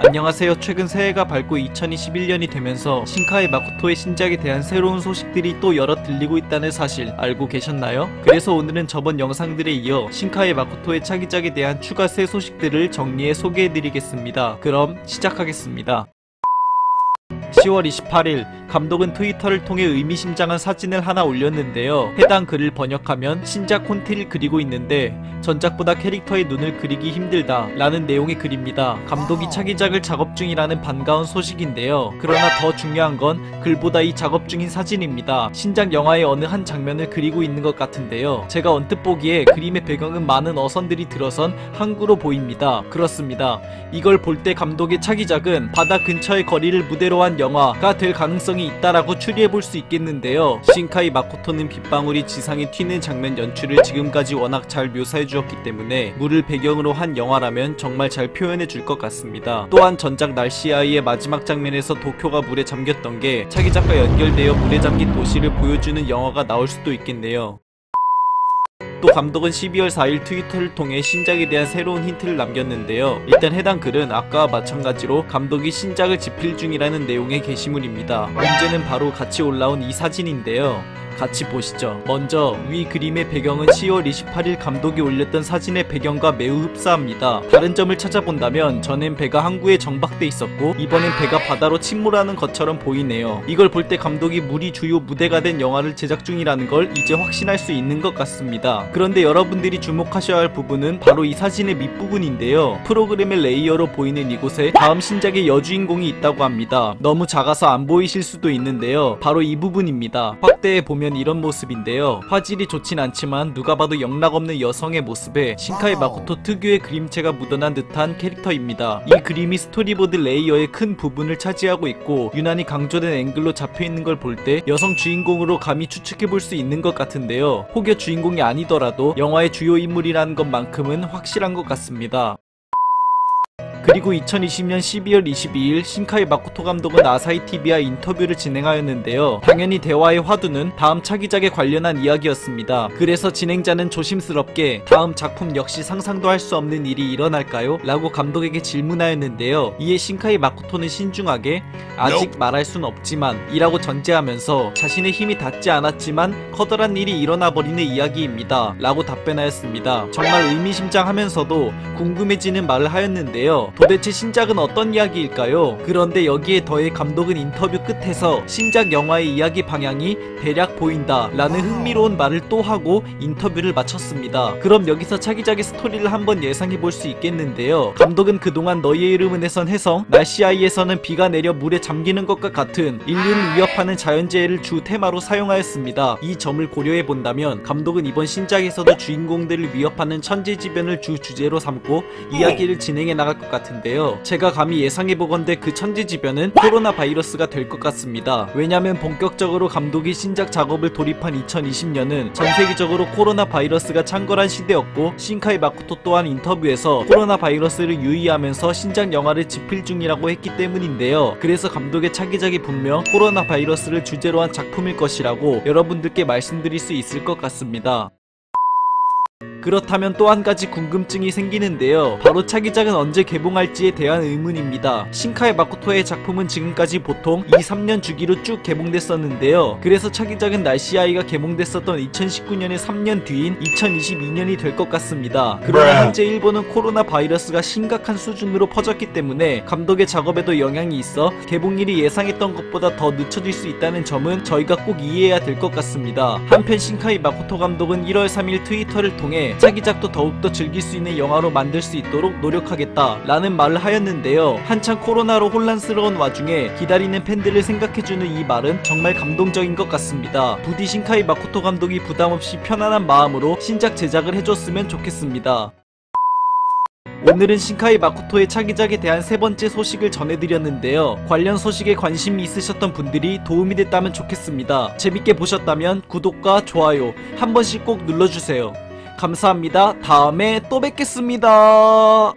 안녕하세요. 최근 새해가 밝고 2021년이 되면서 신카이 마코토의 신작에 대한 새로운 소식들이 또 여러 들리고 있다는 사실 알고 계셨나요? 그래서 오늘은 저번 영상들에 이어 신카이 마코토의 차기작에 대한 추가 새 소식들을 정리해 소개해드리겠습니다. 그럼 시작하겠습니다. 10월 28일 감독은 트위터를 통해 의미심장한 사진을 하나 올렸는데요. 해당 글을 번역하면 신작 콘티를 그리고 있는데 전작보다 캐릭터의 눈을 그리기 힘들다 라는 내용의 글입니다. 감독이 차기작을 작업 중이라는 반가운 소식인데요. 그러나 더 중요한 건 글보다 이 작업 중인 사진입니다. 신작 영화의 어느 한 장면을 그리고 있는 것 같은데요. 제가 언뜻 보기에 그림의 배경은 많은 어선들이 들어선 항구로 보입니다. 그렇습니다. 이걸 볼 때 감독의 차기작은 바다 근처의 거리를 무대로 한 영화가 될 가능성이 있다라고 추리해볼 수 있겠는데요. 신카이 마코토는 빗방울이 지상에 튀는 장면 연출을 지금까지 워낙 잘 묘사해주었기 때문에 물을 배경으로 한 영화라면 정말 잘 표현해줄 것 같습니다. 또한 전작 날씨 아이의 마지막 장면에서 도쿄가 물에 잠겼던 게 차기작과 연결되어 물에 잠긴 도시를 보여주는 영화가 나올 수도 있겠네요. 또 감독은 12월 4일 트위터를 통해 신작에 대한 새로운 힌트를 남겼는데요. 일단 해당 글은 아까와 마찬가지로 감독이 신작을 집필 중이라는 내용의 게시물입니다. 문제는 바로 같이 올라온 이 사진인데요. 같이 보시죠. 먼저 위 그림의 배경은 10월 28일 감독이 올렸던 사진의 배경과 매우 흡사합니다. 다른 점을 찾아본다면 전엔 배가 항구에 정박돼 있었고 이번엔 배가 바다로 침몰하는 것처럼 보이네요. 이걸 볼 때 감독이 물이 주요 무대가 된 영화를 제작 중이라는 걸 이제 확신할 수 있는 것 같습니다. 그런데 여러분들이 주목하셔야 할 부분은 바로 이 사진의 밑부분인데요. 프로그램의 레이어로 보이는 이곳에 다음 신작의 여주인공이 있다고 합니다. 너무 작아서 안 보이실 수도 있는데요. 바로 이 부분입니다. 확대해 보면 이런 모습인데요. 화질이 좋진 않지만 누가 봐도 영락없는 여성의 모습에 신카이 마코토 특유의 그림체가 묻어난 듯한 캐릭터입니다. 이 그림이 스토리보드 레이어의 큰 부분을 차지하고 있고 유난히 강조된 앵글로 잡혀있는 걸 볼 때 여성 주인공으로 감히 추측해볼 수 있는 것 같은데요. 혹여 주인공이 아니더라도 영화의 주요 인물이라는 것만큼은 확실한 것 같습니다. 그리고 2020년 12월 22일 신카이 마코토 감독은 아사히TV와 인터뷰를 진행하였는데요. 당연히 대화의 화두는 다음 차기작에 관련한 이야기였습니다. 그래서 진행자는 조심스럽게 다음 작품 역시 상상도 할 수 없는 일이 일어날까요? 라고 감독에게 질문하였는데요. 이에 신카이 마코토는 신중하게 아직 말할 순 없지만 이라고 전제하면서 자신의 힘이 닿지 않았지만 커다란 일이 일어나버리는 이야기입니다. 라고 답변하였습니다. 정말 의미심장하면서도 궁금해지는 말을 하였는데요. 도대체 신작은 어떤 이야기일까요? 그런데 여기에 더해 감독은 인터뷰 끝에서 신작 영화의 이야기 방향이 대략 보인다 라는 흥미로운 말을 또 하고 인터뷰를 마쳤습니다. 그럼 여기서 차기작의 스토리를 한번 예상해볼 수 있겠는데요. 감독은 그동안 너희의 이름은에선 해성, 날씨아이에서는 비가 내려 물에 잠기는 것과 같은 인류를 위협하는 자연재해를 주 테마로 사용하였습니다. 이 점을 고려해본다면 감독은 이번 신작에서도 주인공들을 위협하는 천재지변을 주 주제로 삼고 이야기를 진행해 나갈 것 같은데요. 제가 감히 예상해보건대 그 천재지변은 코로나 바이러스가 될 것 같습니다. 왜냐면 본격적으로 감독이 신작 작업을 돌입한 2020년은 전세계적으로 코로나 바이러스가 창궐한 시대였고 신카이 마코토 또한 인터뷰에서 코로나 바이러스를 유의하면서 신작 영화를 집필 중이라고 했기 때문인데요. 그래서 감독의 차기작이 분명 코로나 바이러스를 주제로 한 작품일 것이라고 여러분들께 말씀드릴 수 있을 것 같습니다. 그렇다면 또 한 가지 궁금증이 생기는데요. 바로 차기작은 언제 개봉할지에 대한 의문입니다. 신카이 마코토의 작품은 지금까지 보통 2-3년 주기로 쭉 개봉됐었는데요. 그래서 차기작은 날씨아이가 개봉됐었던 2019년의 3년 뒤인 2022년이 될 것 같습니다. 그러나 현재 일본은 코로나 바이러스가 심각한 수준으로 퍼졌기 때문에 감독의 작업에도 영향이 있어 개봉일이 예상했던 것보다 더 늦춰질 수 있다는 점은 저희가 꼭 이해해야 될 것 같습니다. 한편 신카이 마코토 감독은 1월 3일 트위터를 통해 차기작도 더욱더 즐길 수 있는 영화로 만들 수 있도록 노력하겠다 라는 말을 하였는데요. 한창 코로나로 혼란스러운 와중에 기다리는 팬들을 생각해주는 이 말은 정말 감동적인 것 같습니다. 부디 신카이 마코토 감독이 부담없이 편안한 마음으로 신작 제작을 해줬으면 좋겠습니다. 오늘은 신카이 마코토의 차기작에 대한 세 번째 소식을 전해드렸는데요. 관련 소식에 관심이 있으셨던 분들이 도움이 됐다면 좋겠습니다. 재밌게 보셨다면 구독과 좋아요 한 번씩 꼭 눌러주세요. 감사합니다. 다음에 또 뵙겠습니다.